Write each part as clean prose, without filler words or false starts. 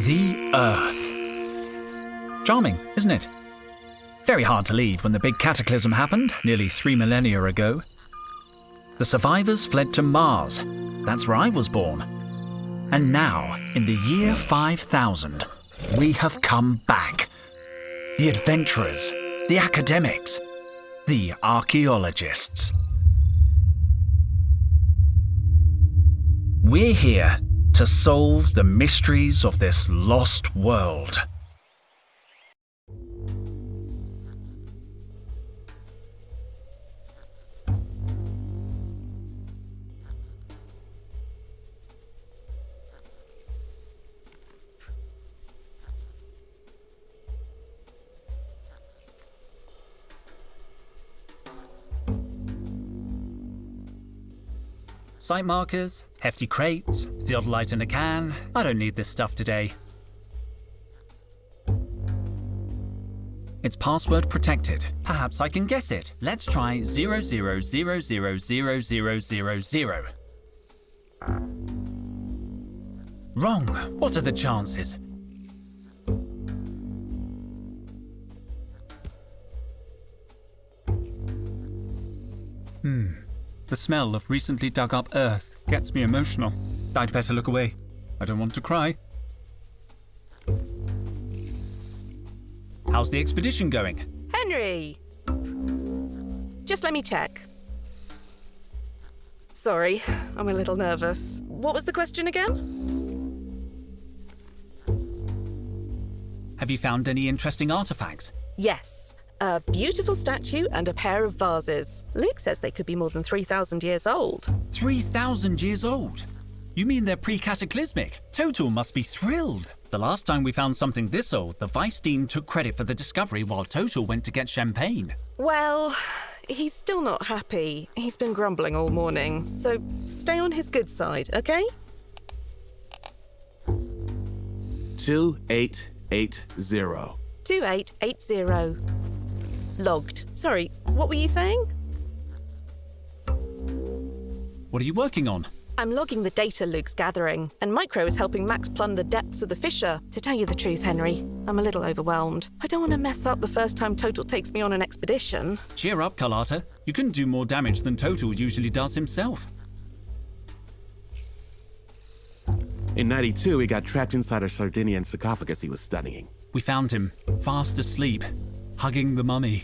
The Earth. Charming, isn't it? Very hard to leave when the big cataclysm happened nearly 3 millennia ago. The survivors fled to Mars. That's where I was born. And now, in the year 5000, we have come back. The adventurers, the academics, the archaeologists. We're here to solve the mysteries of this lost world. Site markers, hefty crates, theodolite in a can. I don't need this stuff today. It's password protected. Perhaps I can guess it. Let's try 00000000. Wrong. What are the chances? The smell of recently dug up earth gets me emotional. I'd better look away. I don't want to cry. How's the expedition going? Henry! Just let me check. Sorry, I'm a little nervous. What was the question again? Have you found any interesting artifacts? Yes. A beautiful statue and a pair of vases. Luke says they could be more than 3,000 years old. 3,000 years old? You mean they're pre-cataclysmic? Totel must be thrilled. The last time we found something this old, the Vice Dean took credit for the discovery while Totel went to get champagne. Well, he's still not happy. He's been grumbling all morning. So stay on his good side, okay? 2880. 2880. Logged. Sorry, what were you saying? What are you working on? I'm logging the data Luke's gathering, and Micro is helping Max plumb the depths of the fissure. To tell you the truth, Henry, I'm a little overwhelmed. I don't want to mess up the first time Totel takes me on an expedition. Cheer up, Carlotta. You can do more damage than Totel usually does himself. In 92, he got trapped inside a Sardinian sarcophagus he was studying. We found him, fast asleep, hugging the mummy.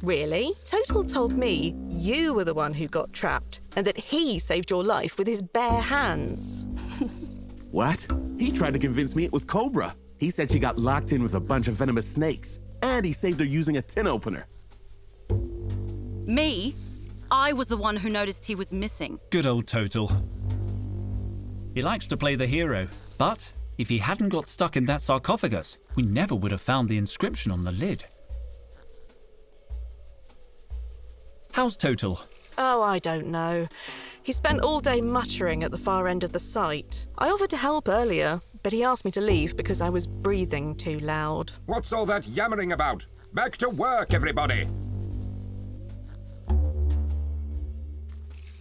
Really? Totel told me you were the one who got trapped, and that he saved your life with his bare hands. What? He tried to convince me it was Cobra. He said she got locked in with a bunch of venomous snakes, and he saved her using a tin opener. Me? I was the one who noticed he was missing. Good old Totel. He likes to play the hero, but if he hadn't got stuck in that sarcophagus, we never would have found the inscription on the lid. How's Totel? Oh, I don't know. He spent all day muttering at the far end of the site. I offered to help earlier, but he asked me to leave because I was breathing too loud. What's all that yammering about? Back to work, everybody!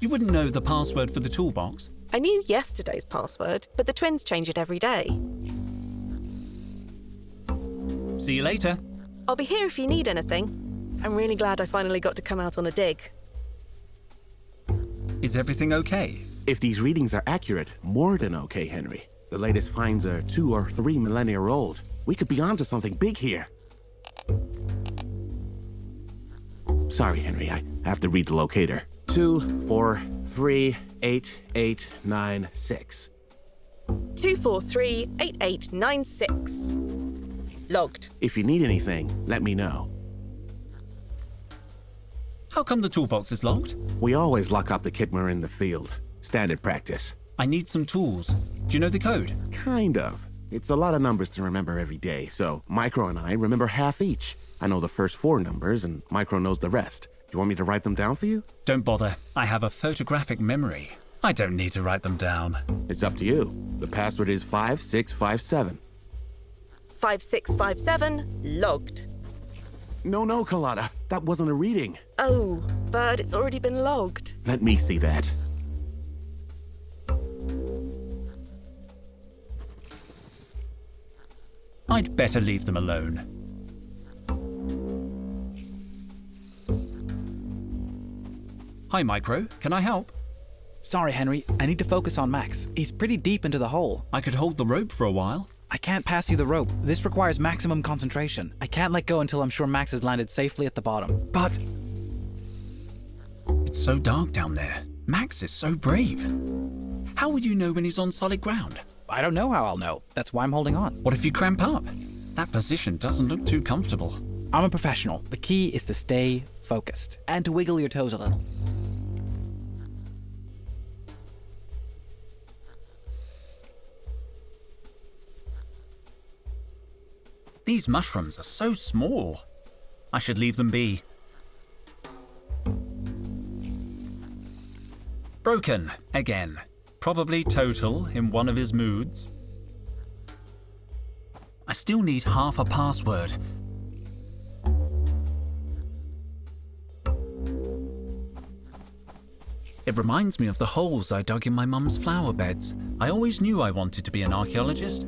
You wouldn't know the password for the toolbox? I knew yesterday's password, but the twins change it every day. See you later. I'll be here if you need anything. I'm really glad I finally got to come out on a dig. Is everything okay? If these readings are accurate, more than okay, Henry. The latest finds are 2 or 3 millennia old. We could be onto something big here. Sorry, Henry, I have to read the locator. 2438896. 2438896. Logged. If you need anything, let me know. How come the toolbox is locked? We always lock up the kit when we're in the field. Standard practice. I need some tools. Do you know the code? Kind of. It's a lot of numbers to remember every day, so Micro and I remember half each. I know the first 4 numbers, and Micro knows the rest. Do you want me to write them down for you? Don't bother. I have a photographic memory. I don't need to write them down. It's up to you. The password is 5657. 5657. Logged. No, Carlotta. That wasn't a reading. Oh, but it's already been logged. Let me see that. I'd better leave them alone. Hi, Micro. Can I help? Sorry, Henry. I need to focus on Max. He's pretty deep into the hole. I could hold the rope for a while. I can't pass you the rope. This requires maximum concentration. I can't let go until I'm sure Max has landed safely at the bottom. But... it's so dark down there. Max is so brave. How will you know when he's on solid ground? I don't know how I'll know. That's why I'm holding on. What if you cramp up? That position doesn't look too comfortable. I'm a professional. The key is to stay focused and to wiggle your toes a little. These mushrooms are so small. I should leave them be. Broken again. Probably Totel in one of his moods. I still need half a password. It reminds me of the holes I dug in my mum's flower beds. I always knew I wanted to be an archaeologist.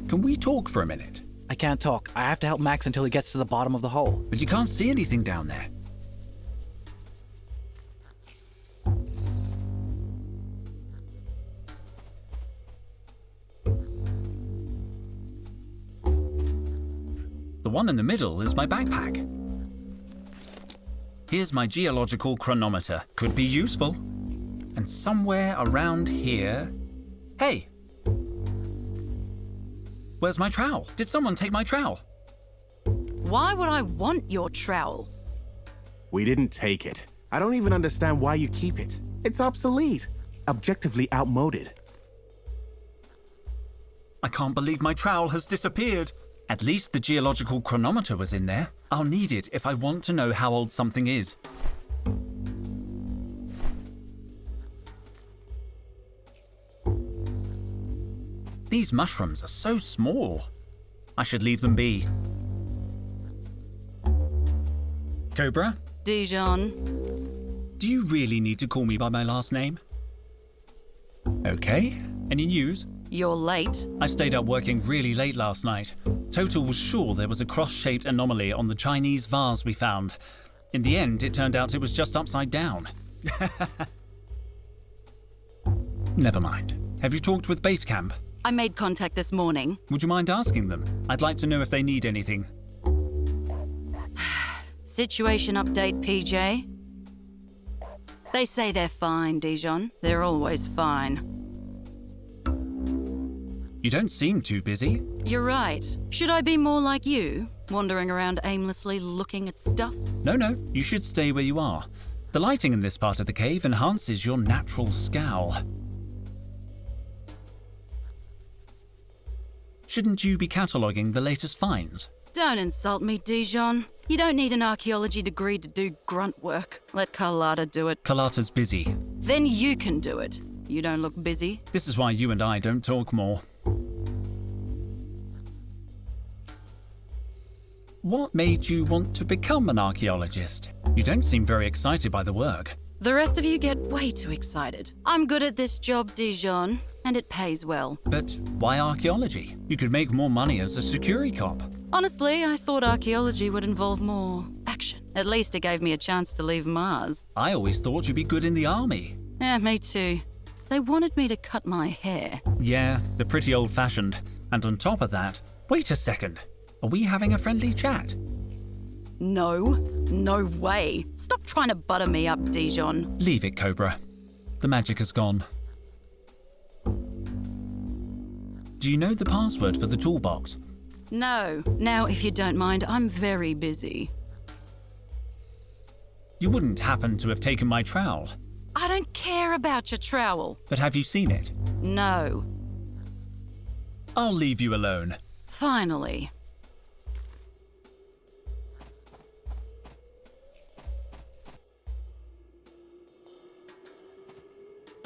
Can we talk for a minute? I can't talk. I have to help Max until he gets to the bottom of the hole. But you can't see anything down there. The one in the middle is my backpack. Here's my geological chronometer. Could be useful. And somewhere around here... Hey! Where's my trowel? Did someone take my trowel? Why would I want your trowel? We didn't take it. I don't even understand why you keep it. It's obsolete. Objectively outmoded. I can't believe my trowel has disappeared. At least the geological chronometer was in there. I'll need it if I want to know how old something is. These mushrooms are so small. I should leave them be. Cobra? Dijon. Do you really need to call me by my last name? Okay. Any news? You're late. I stayed up working really late last night. Totel was sure there was a cross-shaped anomaly on the Chinese vase we found. In the end, it turned out it was just upside down. Never mind. Have you talked with base camp? I made contact this morning. Would you mind asking them? I'd like to know if they need anything. Situation update, PJ. They say they're fine, Dijon. They're always fine. You don't seem too busy. You're right. Should I be more like you? Wandering around aimlessly looking at stuff? No, you should stay where you are. The lighting in this part of the cave enhances your natural scowl. Shouldn't you be cataloguing the latest finds? Don't insult me, Dijon. You don't need an archaeology degree to do grunt work. Let Carlotta do it. Carlotta's busy. Then you can do it. You don't look busy. This is why you and I don't talk more. What made you want to become an archaeologist? You don't seem very excited by the work. The rest of you get way too excited. I'm good at this job, Dijon, and it pays well. But why archaeology? You could make more money as a security cop. Honestly, I thought archaeology would involve more action. At least it gave me a chance to leave Mars. I always thought you'd be good in the army. Yeah, me too. They wanted me to cut my hair. Yeah, they're pretty old-fashioned. And on top of that, wait a second. Are we having a friendly chat? No way. Stop trying to butter me up, Dijon. Leave it, Cobra. The magic has gone. Do you know the password for the toolbox? No. Now, if you don't mind, I'm very busy. You wouldn't happen to have taken my trowel. I don't care about your trowel. But have you seen it? No. I'll leave you alone. Finally.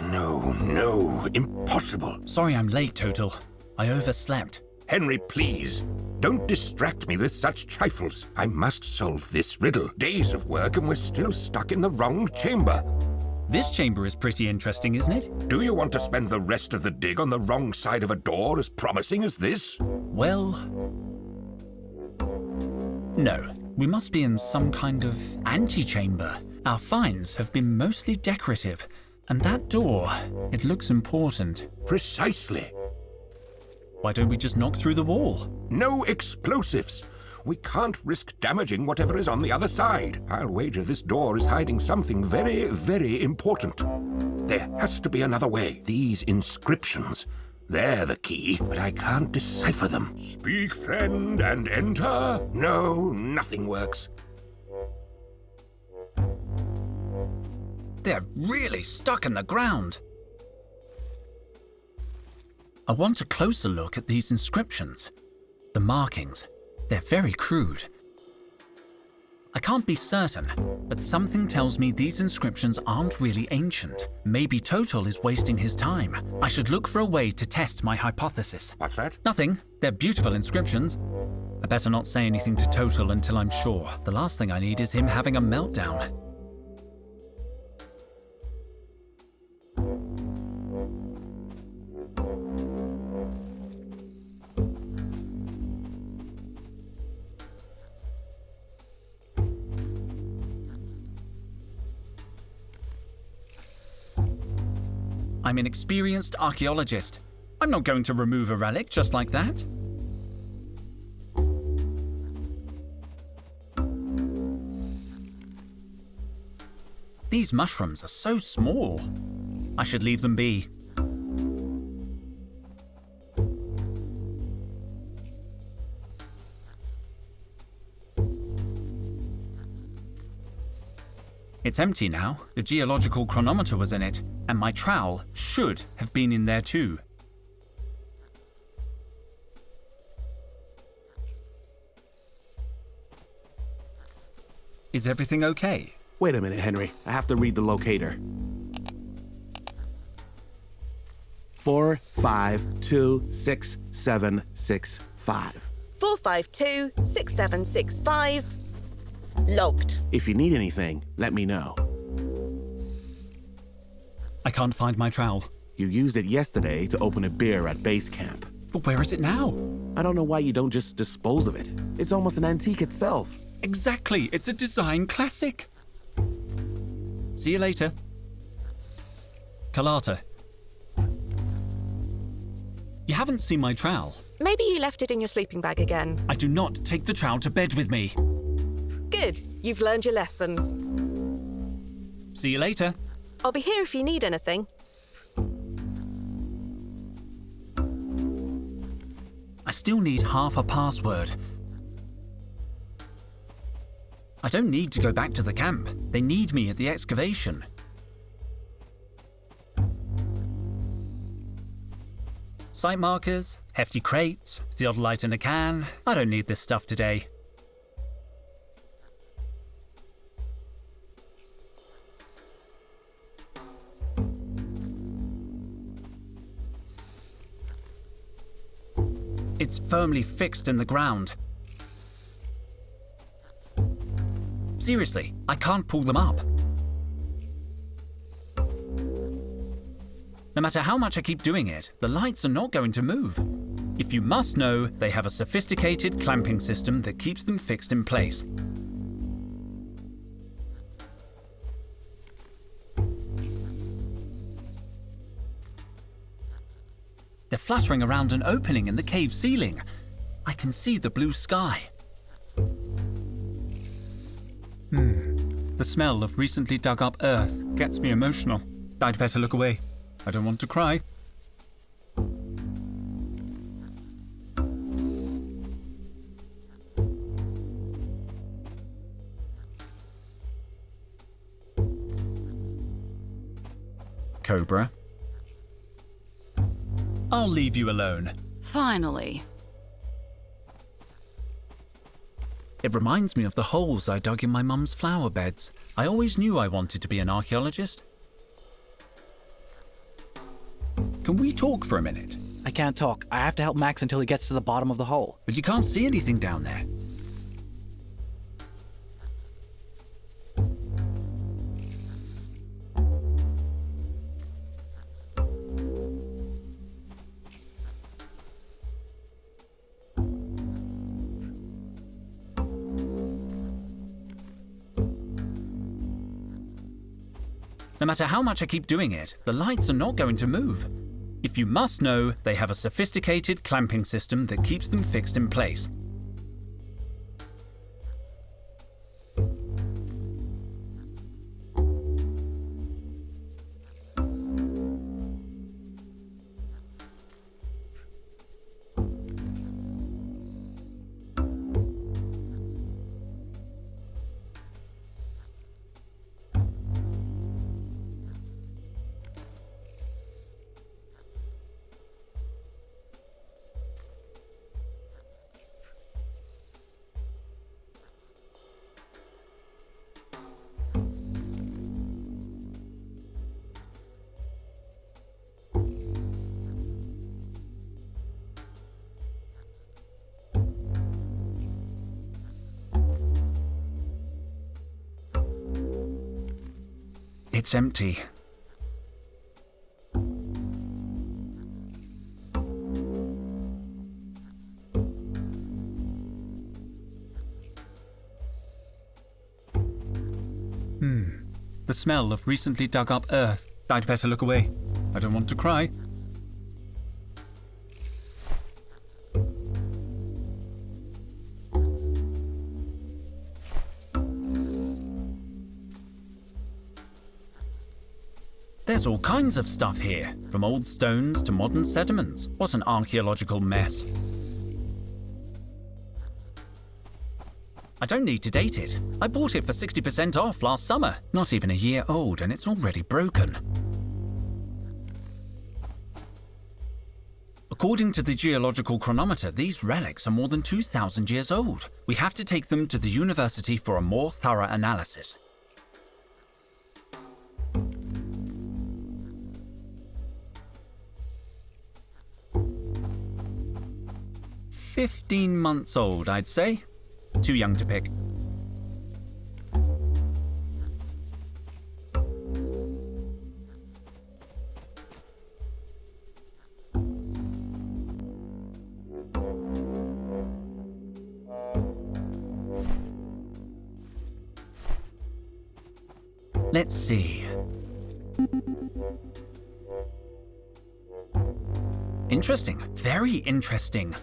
No, impossible. Sorry I'm late, Totel. I overslept. Henry, please, don't distract me with such trifles. I must solve this riddle. Days of work and we're still stuck in the wrong chamber. This chamber is pretty interesting, isn't it? Do you want to spend the rest of the dig on the wrong side of a door as promising as this? Well... no. We must be in some kind of antechamber. Our finds have been mostly decorative. And that door, it looks important. Precisely. Why don't we just knock through the wall? No explosives. We can't risk damaging whatever is on the other side. I'll wager this door is hiding something very, very important. There has to be another way. These inscriptions, they're the key, but I can't decipher them. Speak, friend, and enter? No, nothing works. They're really stuck in the ground. I want a closer look at these inscriptions. The markings, they're very crude. I can't be certain, but something tells me these inscriptions aren't really ancient. Maybe Totel is wasting his time. I should look for a way to test my hypothesis. What's that? Nothing. They're beautiful inscriptions. I better not say anything to Totel until I'm sure. The last thing I need is him having a meltdown. I'm an experienced archaeologist. I'm not going to remove a relic just like that. These mushrooms are so small. I should leave them be. It's empty now. The geological chronometer was in it, and my trowel should have been in there too. Is everything okay? Wait a minute, Henry. I have to read the locator. 4526765. 4526765. Logged. If you need anything, let me know. I can't find my trowel. You used it yesterday to open a beer at base camp. But where is it now? I don't know why you don't just dispose of it. It's almost an antique itself. Exactly. It's a design classic. See you later. Kalata. You haven't seen my trowel. Maybe you left it in your sleeping bag again. I do not take the trowel to bed with me. Good. You've learned your lesson. See you later. I'll be here if you need anything. I still need half a password. I don't need to go back to the camp. They need me at the excavation. Site markers, hefty crates, theodolite in a can. I don't need this stuff today. It's firmly fixed in the ground. Seriously, I can't pull them up. No matter how much I keep doing it, the lights are not going to move. If you must know, they have a sophisticated clamping system that keeps them fixed in place. They're fluttering around an opening in the cave ceiling. I can see the blue sky. The smell of recently dug up earth gets me emotional. I'd better look away. I don't want to cry. Cobra. I'll leave you alone. Finally. It reminds me of the holes I dug in my mum's flower beds. I always knew I wanted to be an archaeologist. Can we talk for a minute? I can't talk. I have to help Max until he gets to the bottom of the hole. But you can't see anything down there. No matter how much I keep doing it, the lights are not going to move. If you must know, they have a sophisticated clamping system that keeps them fixed in place. It's empty. The smell of recently dug up earth. I'd better look away. I don't want to cry. There's all kinds of stuff here, from old stones to modern sediments. What an archaeological mess. I don't need to date it. I bought it for 60% off last summer. Not even a year old, and it's already broken. According to the geological chronometer, these relics are more than 2,000 years old. We have to take them to the university for a more thorough analysis. "15 months old, I'd say. Too young to pick." Let's see. Interesting. Very interesting.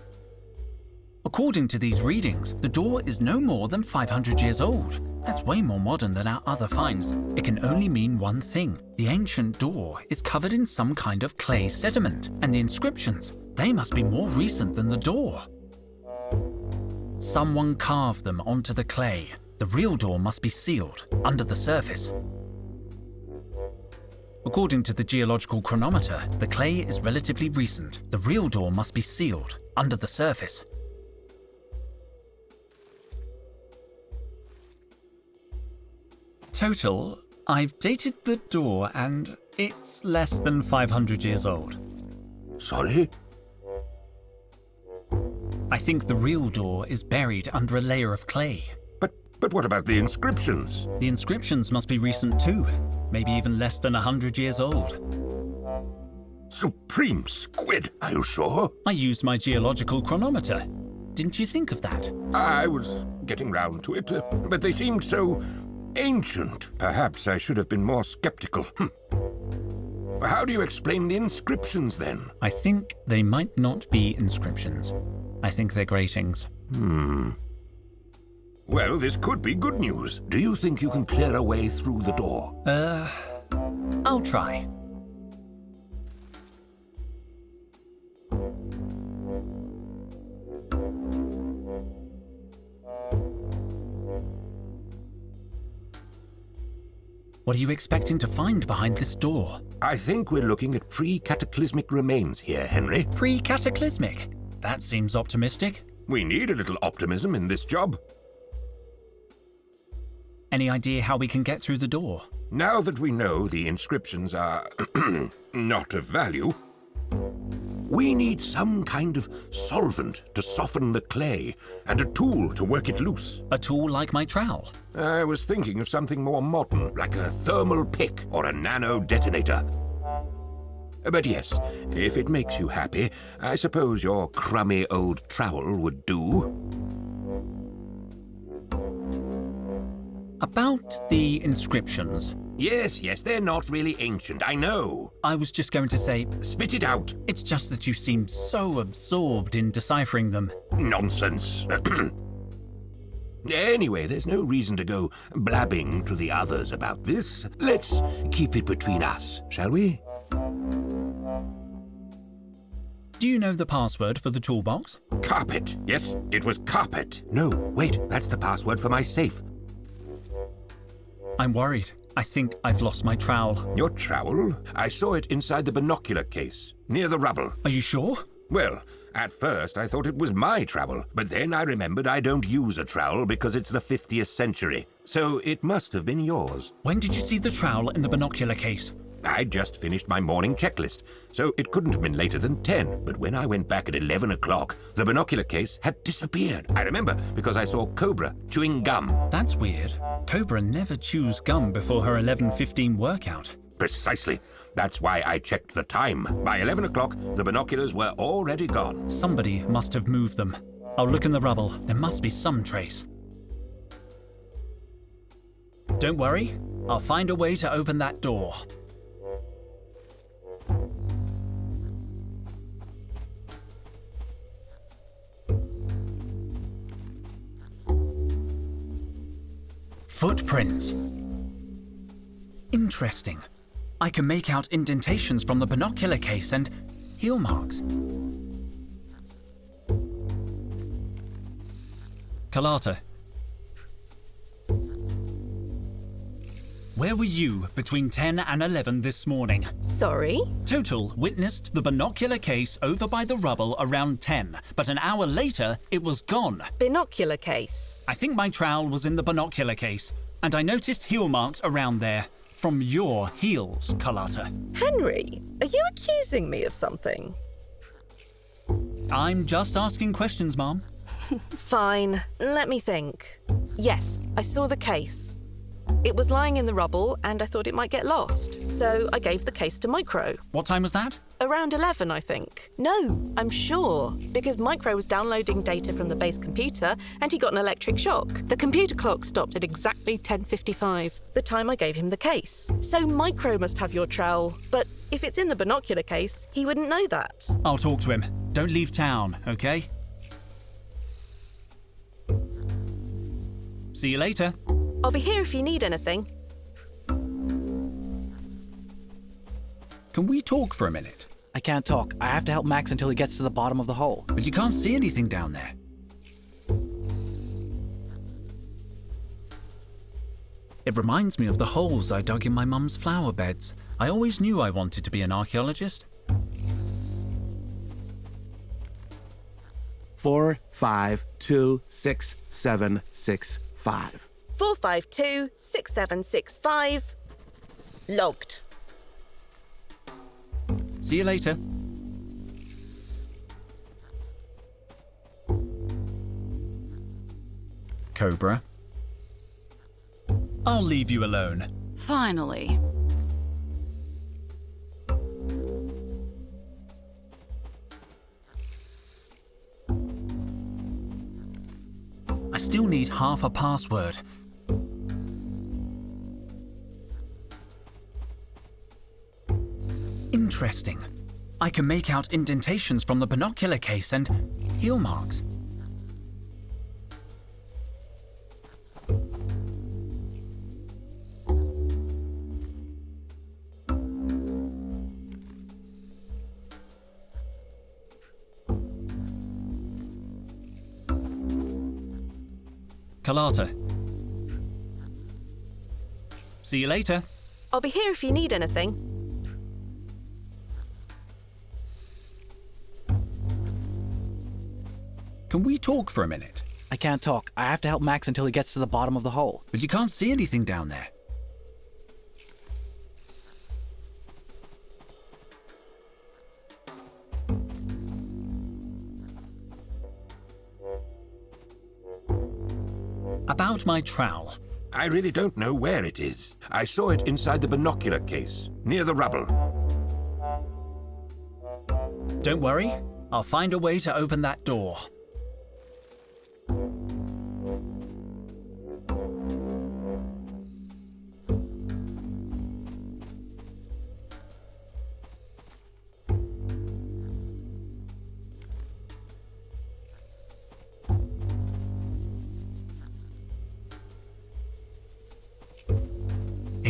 According to these readings, the door is no more than 500 years old. That's way more modern than our other finds. It can only mean one thing. The ancient door is covered in some kind of clay sediment, and the inscriptions, they must be more recent than the door. Someone carved them onto the clay. The real door must be sealed, under the surface. According to the geological chronometer, the clay is relatively recent. The real door must be sealed, under the surface. Total, I've dated the door and it's less than 500 years old. Sorry? I think the real door is buried under a layer of clay. But what about the inscriptions? The inscriptions must be recent too, maybe even less than 100 years old. Supreme squid, are you sure? I used my geological chronometer. Didn't you think of that? I was getting round to it, but they seemed so ancient. Perhaps I should have been more skeptical. How do you explain the inscriptions then? I think they might not be inscriptions. I think they're gratings. Well, this could be good news. Do you think you can clear a way through the door? I'll try. What are you expecting to find behind this door? I think we're looking at pre-cataclysmic remains here, Henry. Pre-cataclysmic? That seems optimistic. We need a little optimism in this job. Any idea how we can get through the door? Now that we know the inscriptions are not of value, we need some kind of solvent to soften the clay and a tool to work it loose. A tool like my trowel? I was thinking of something more modern, like a thermal pick or a nano detonator. But yes, if it makes you happy, I suppose your crummy old trowel would do. About the inscriptions. Yes, they're not really ancient, I know. I was just going to say, Spit it out. it's just that you seem so absorbed in deciphering them. Nonsense. Anyway, there's no reason to go blabbing to the others about this. Let's keep it between us, shall we? Do you know the password for the toolbox? Carpet. Yes, it was carpet. No, wait, that's the password for my safe. I'm worried. I think I've lost my trowel. Your trowel? I saw it inside the binocular case, near the rubble. Are you sure? Well, at first I thought it was my trowel, but then I remembered I don't use a trowel because it's the 50th century. So it must have been yours. When did you see the trowel in the binocular case? I'd just finished my morning checklist, so it couldn't have been later than 10. But when I went back at 11 o'clock, the binocular case had disappeared. I remember because I saw Cobra chewing gum. That's weird. Cobra never chews gum before her 11:15 workout. Precisely. That's why I checked the time. By 11 o'clock, the binoculars were already gone. Somebody must have moved them. I'll look in the rubble. There must be some trace. Don't worry. I'll find a way to open that door. Footprints. Interesting. I can make out indentations from the binocular case and heel marks. Carlotta. Where were you between 10 and 11 this morning? Sorry? Total witnessed the binocular case over by the rubble around 10, but an hour later, it was gone. Binocular case. I think my trowel was in the binocular case, and I noticed heel marks around there. From your heels, Carlotta. Henry, are you accusing me of something? I'm just asking questions, Mom. Fine, let me think. Yes, I saw the case. It was lying in the rubble and I thought it might get lost, so I gave the case to Micro. What time was that? Around 11, I think. No, I'm sure, because Micro was downloading data from the base computer and he got an electric shock. The computer clock stopped at exactly 10:55, the time I gave him the case. So Micro must have your trowel, but if it's in the binocular case, he wouldn't know that. I'll talk to him. Don't leave town, okay? See you later. I'll be here if you need anything. Can we talk for a minute? I can't talk. I have to help Max until he gets to the bottom of the hole. But you can't see anything down there. It reminds me of the holes I dug in my mum's flower beds. I always knew I wanted to be an archaeologist. 4, 5, 2, 6, 7, 6, 5. 4526765. Logged. See you later. Cobra. I'll leave you alone. Finally. I still need half a password. Interesting. I can make out indentations from the binocular case and heel marks. Carlotta. See you later. I'll be here if you need anything. Can we talk for a minute? I can't talk. I have to help Max until he gets to the bottom of the hole. But you can't see anything down there. About my trowel. I really don't know where it is. I saw it inside the binocular case, near the rubble. Don't worry, I'll find a way to open that door.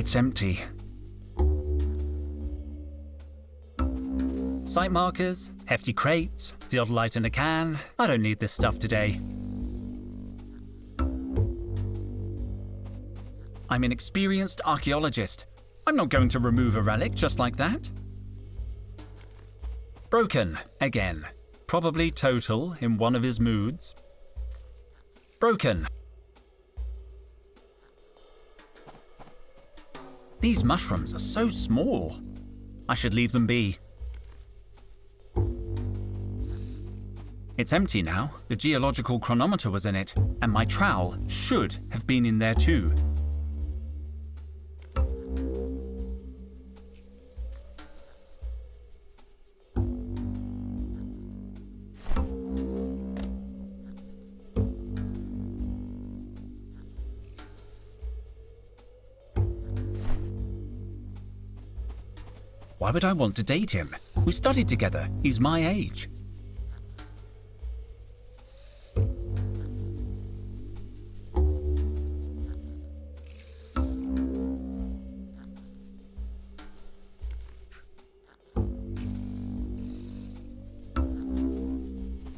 It's empty. Site markers, hefty crates, theodolite in a can. I don't need this stuff today. I'm an experienced archaeologist. I'm not going to remove a relic just like that. Broken, again. Probably Totel in one of his moods. Broken. These mushrooms are so small. I should leave them be. It's empty now. The geological chronometer was in it, and my trowel should have been in there too. Why would I want to date him? We studied together. He's my age.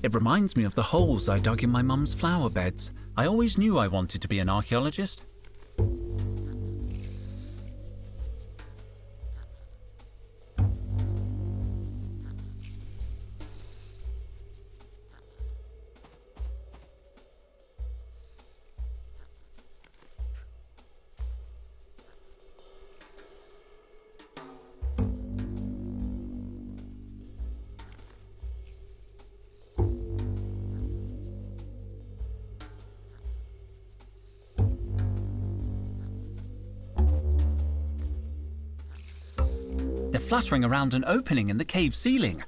It reminds me of the holes I dug in my mum's flower beds. I always knew I wanted to be an archaeologist. They're fluttering around an opening in the cave ceiling.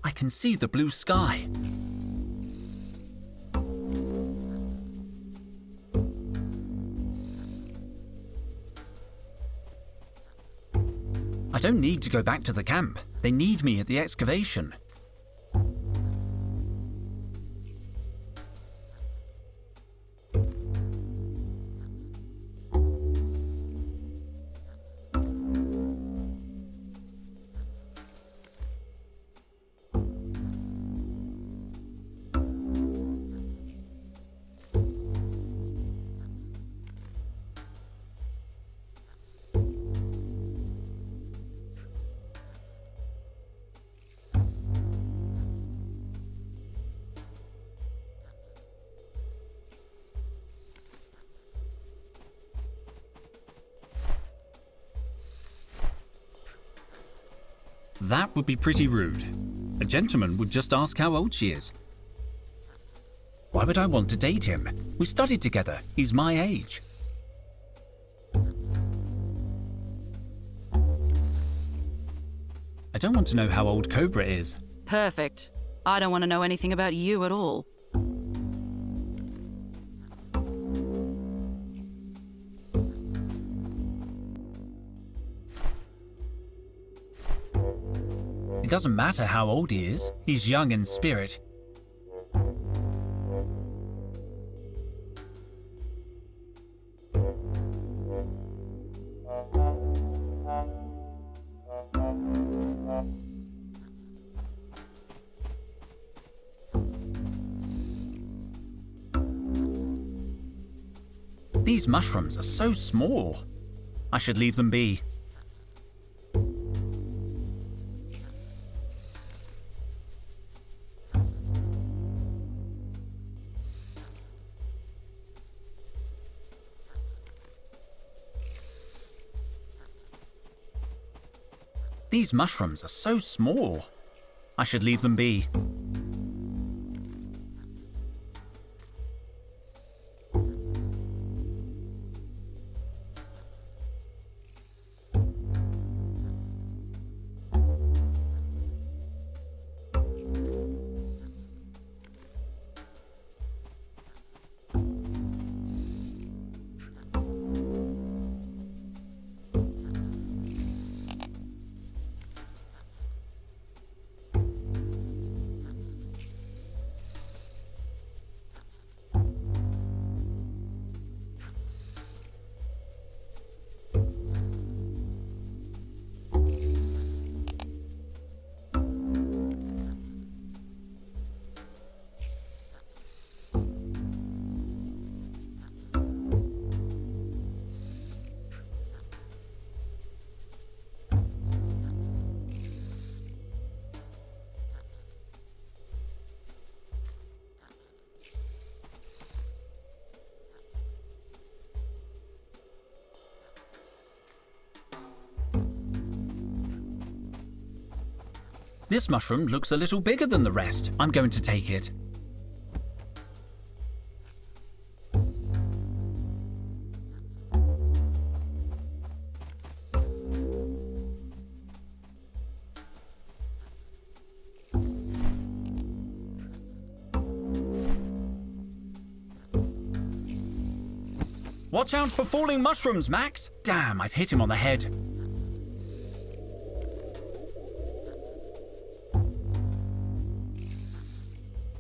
I can see the blue sky. I don't need to go back to the camp. They need me at the excavation. That would be pretty rude. A gentleman would just ask how old she is. Why would I want to date him? We studied together. He's my age. I don't want to know how old Cobra is. Perfect. I don't want to know anything about you at all. It doesn't matter how old he is. He's young in spirit. These mushrooms are so small. I should leave them be. These mushrooms are so small. I should leave them be. This mushroom looks a little bigger than the rest. I'm going to take it. Watch out for falling mushrooms, Max! Damn, I've hit him on the head.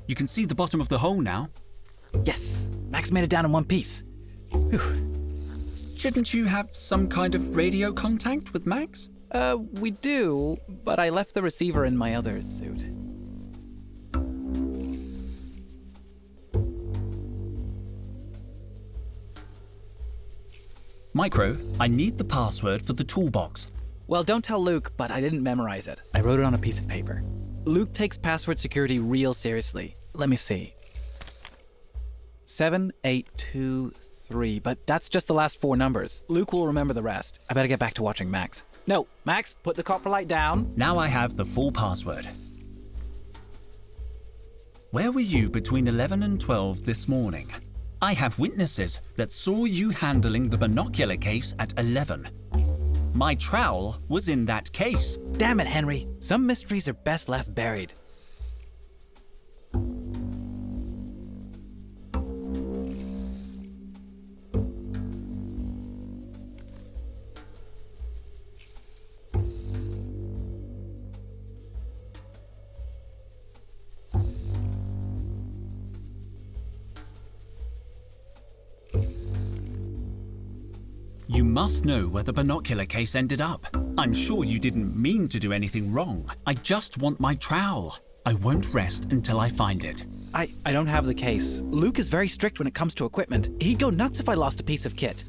You can see the bottom of the hole now. Yes, Max made it down in one piece. Whew. Shouldn't you have some kind of radio contact with Max? We do, but I left the receiver in my other suit. Micro, I need the password for the toolbox. Well, don't tell Luke, but I didn't memorize it. I wrote it on a piece of paper. Luke takes password security real seriously. Let me see. 7823, but that's just the last 4 numbers. Luke will remember the rest. I better get back to watching Max. No, Max, put the copper light down. Now I have the full password. Where were you between 11 and 12 this morning? I have witnesses that saw you handling the binocular case at 11. My trowel was in that case. Damn it, Henry. Some mysteries are best left buried. You must know where the binocular case ended up. I'm sure you didn't mean to do anything wrong. I just want my trowel. I won't rest until I find it. I don't have the case. Luke is very strict when it comes to equipment. He'd go nuts if I lost a piece of kit.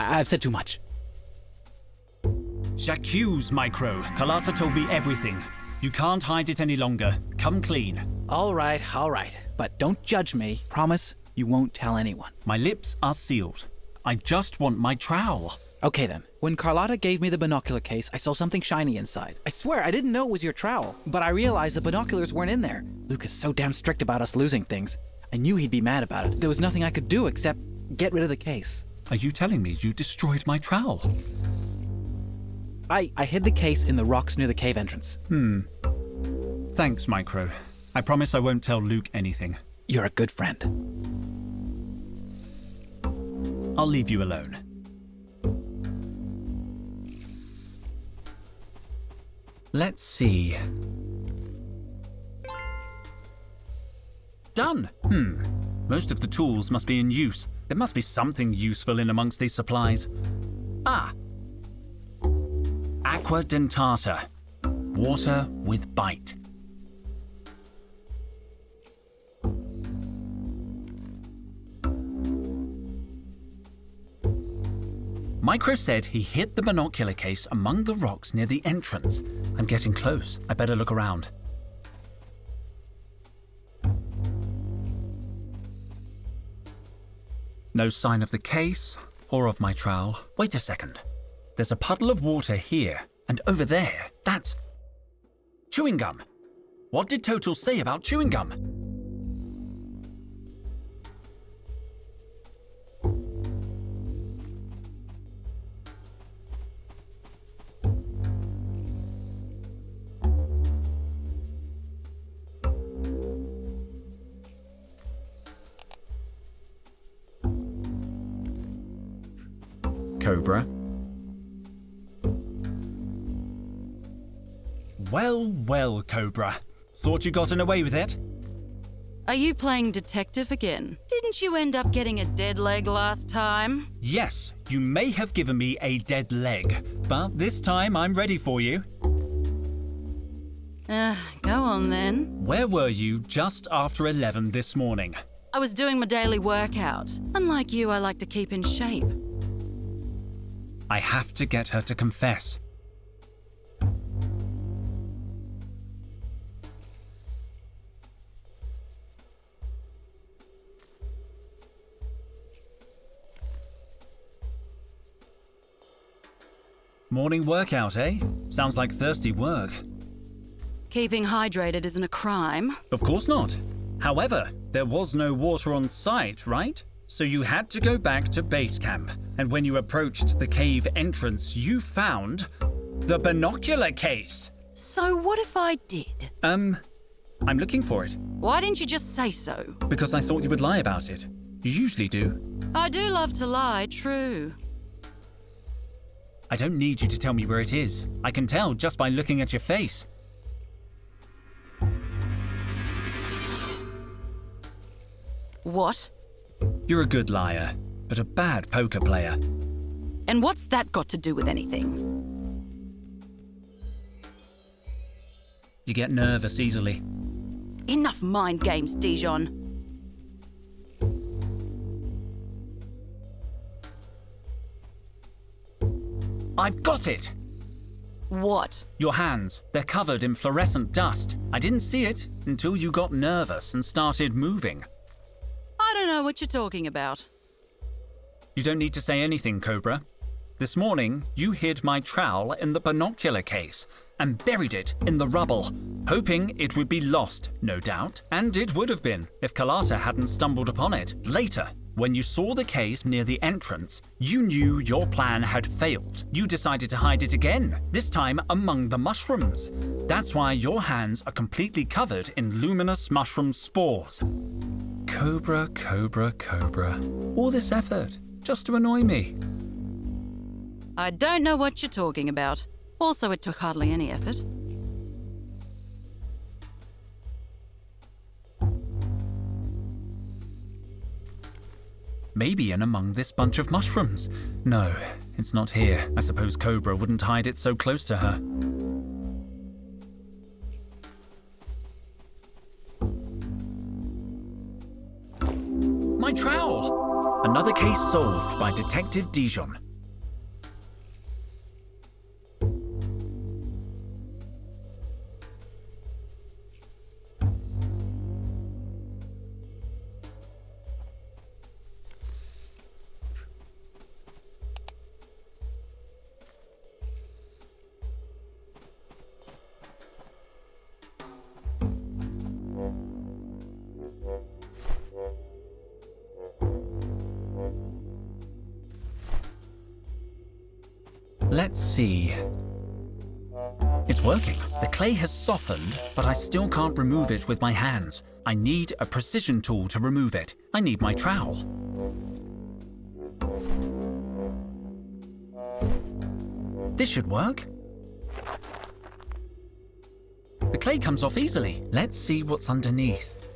I've said too much. J'accuse, Micro. Carlotta told me everything. You can't hide it any longer. Come clean. All right. But don't judge me. Promise you won't tell anyone. My lips are sealed. I just want my trowel. Okay then. When Carlotta gave me the binocular case, I saw something shiny inside. I swear I didn't know it was your trowel, but I realized the binoculars weren't in there. Luke is so damn strict about us losing things. I knew he'd be mad about it. There was nothing I could do except get rid of the case. Are you telling me you destroyed my trowel? I hid the case in the rocks near the cave entrance. Thanks, Micro. I promise I won't tell Luke anything. You're a good friend. I'll leave you alone. Let's see. Done! Most of the tools must be in use. There must be something useful in amongst these supplies. Aqua dentata. Water with bite. Micro said he hid the binocular case among the rocks near the entrance. I'm getting close. I better look around. No sign of the case or of my trowel. Wait a second. There's a puddle of water here, and over there. That's chewing gum. What did Totel say about chewing gum? Cobra. Well, Cobra. Thought you gotten away with it? Are you playing detective again? Didn't you end up getting a dead leg last time? Yes, you may have given me a dead leg, but this time I'm ready for you. Go on then. Where were you just after 11 this morning? I was doing my daily workout. Unlike you, I like to keep in shape. I have to get her to confess. Morning workout, eh? Sounds like thirsty work. Keeping hydrated isn't a crime. Of course not. However, there was no water on site, right? So you had to go back to base camp. And when you approached the cave entrance, you found the binocular case. So what if I did? I'm looking for it. Why didn't you just say so? Because I thought you would lie about it. You usually do. I do love to lie, true. I don't need you to tell me where it is. I can tell just by looking at your face. What? You're a good liar, but a bad poker player. And what's that got to do with anything? You get nervous easily. Enough mind games, Dijon. I've got it! What? Your hands. They're covered in fluorescent dust. I didn't see it until you got nervous and started moving. I don't know what you're talking about. You don't need to say anything, Cobra. This morning, you hid my trowel in the binocular case and buried it in the rubble, hoping it would be lost, no doubt. And it would have been if Carlotta hadn't stumbled upon it. Later, when you saw the case near the entrance, you knew your plan had failed. You decided to hide it again, this time among the mushrooms. That's why your hands are completely covered in luminous mushroom spores. Cobra, Cobra, Cobra. All this effort, just to annoy me. I don't know what you're talking about. Also, it took hardly any effort. Maybe in among this bunch of mushrooms. No, it's not here. I suppose Cobra wouldn't hide it so close to her. My trowel! Another case solved by Detective Dijon. Let's see. It's working. The clay has softened, but I still can't remove it with my hands. I need a precision tool to remove it. I need my trowel. This should work. The clay comes off easily. Let's see what's underneath.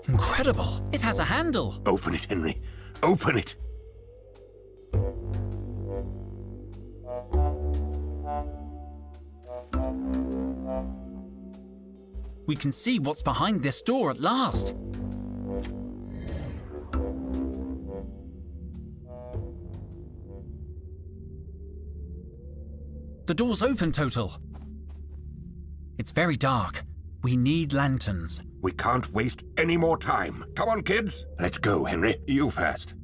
Incredible! It has a handle. Open it, Henry. Open it. We can see what's behind this door at last. The door's open, Totel. It's very dark. We need lanterns. We can't waste any more time. Come on, kids. Let's go, Henry. You first.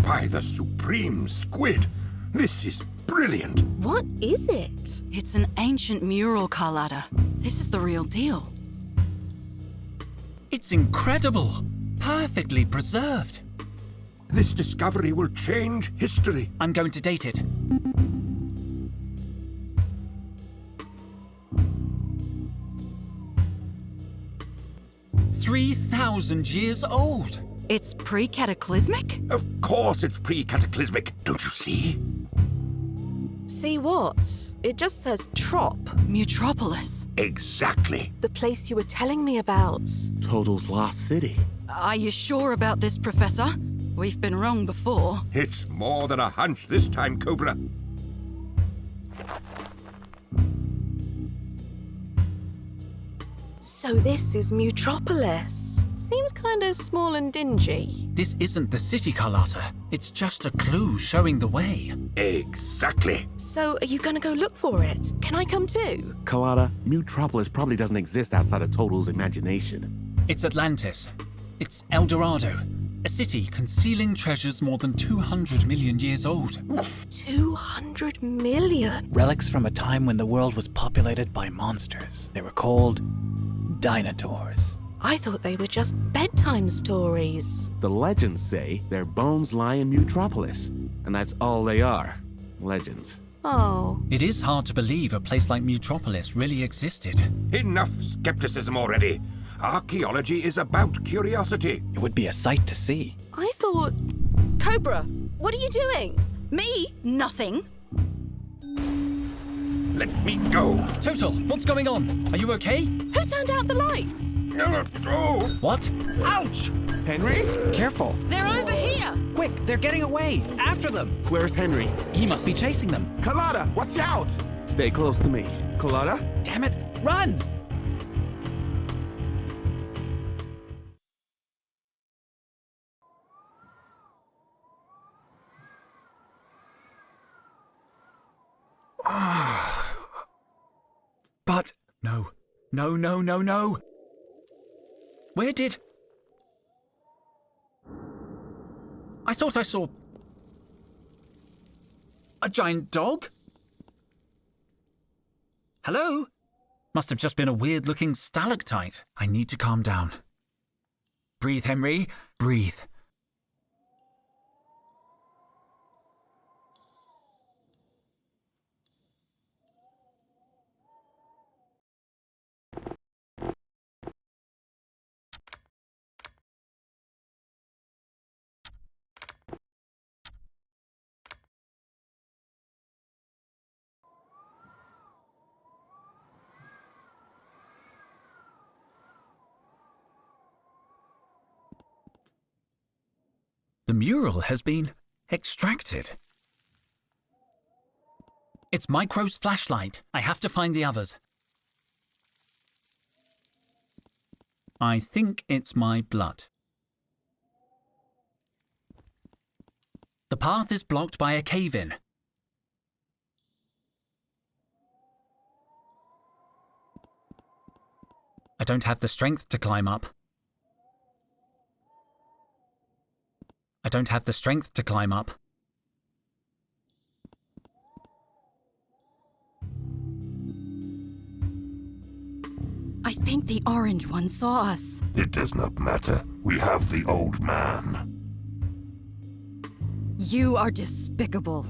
By the supreme squid! This is brilliant! What is it? It's an ancient mural, Carlotta. This is the real deal. It's incredible. Perfectly preserved. This discovery will change history. I'm going to date it. "3,000 years old. It's pre-cataclysmic? Of course it's pre-cataclysmic. Don't you see? See what? It just says Trop, Mutropolis. Exactly. the place you were telling me about. Total's lost city. Are you sure about this, Professor? We've been wrong before. It's more than a hunch this time, Cobra. So this is Mutropolis. Seems kind of small and dingy. This isn't the city, Carlotta. It's just a clue showing the way. Exactly. So are you gonna go look for it? Can I come too? Carlotta, Mutropolis probably doesn't exist outside of Total's imagination. It's Atlantis. It's El Dorado. A city concealing treasures more than 200 million years old. 200 million? Relics from a time when the world was populated by monsters. They were called dinosaurs. I thought they were just bedtime stories. The legends say their bones lie in Mutropolis, and that's all they are. Legends. Oh. It is hard to believe a place like Mutropolis really existed. Enough skepticism already. Archaeology is about curiosity. It would be a sight to see. I thought... Cobra, what are you doing? Me? Nothing. Let me go. Totel, what's going on? Are you okay? Who turned out the lights? Oh. What? Ouch! Henry? Careful. They're over here. Quick, they're getting away. After them. Where's Henry? He must be chasing them. Carlotta, watch out! Stay close to me. Carlotta? Damn it, run! But... No. No, no, no, no! Where did... I thought I saw... a giant dog? Hello? Must have just been a weird-looking stalactite. I need to calm down. Breathe, Henry. Breathe. The mural has been extracted. It's Micro's flashlight. I have to find the others. I think it's my blood. The path is blocked by a cave-in. I don't have the strength to climb up. I don't have the strength to climb up. I think the orange one saw us. It does not matter. We have the old man. You are despicable.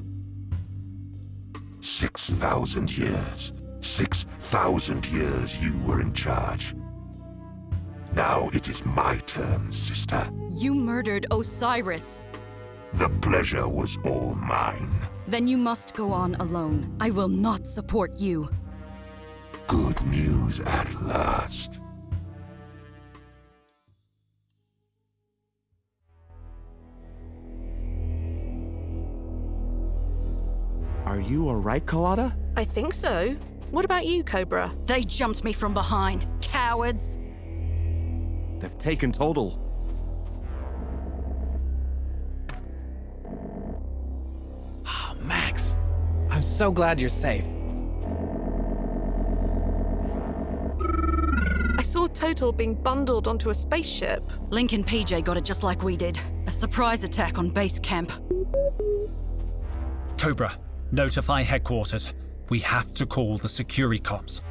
6,000 years. 6,000 years you were in charge. Now it is my turn, sister. You murdered Osiris. The pleasure was all mine. Then you must go on alone. I will not support you. Good news at last. Are you alright, Carlotta? I think so. What about you, Cobra? They jumped me from behind. Cowards. They've taken Totel. Oh, Max. I'm so glad you're safe. I saw Totel being bundled onto a spaceship. Link and PJ got it just like we did. A surprise attack on base camp. Cobra, notify headquarters. We have to call the security cops.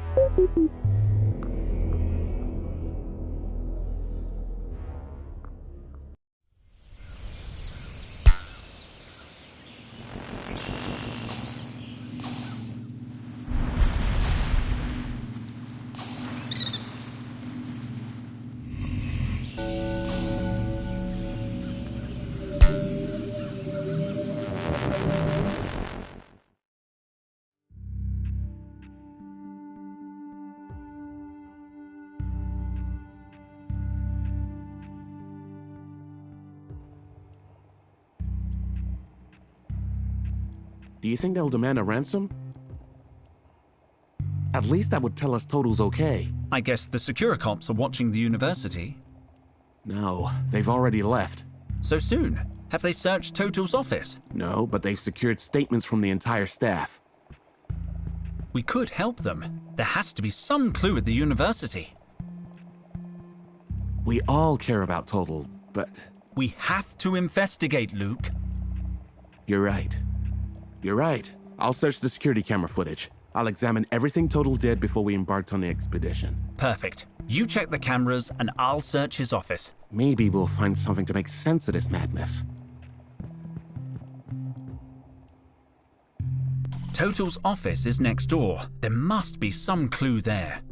Do you think they'll demand a ransom? At least that would tell us Totel's okay. I guess the Securicops are watching the university. No, they've already left. So soon? Have they searched Totel's office? No, but they've secured statements from the entire staff. We could help them. There has to be some clue at the university. We all care about Total, but We have to investigate, Luke. you're right. You're right. I'll search the security camera footage. I'll examine everything Total did before we embarked on the expedition. Perfect. You check the cameras and I'll search his office. Maybe we'll find something to make sense of this madness. Total's office is next door. There must be some clue there.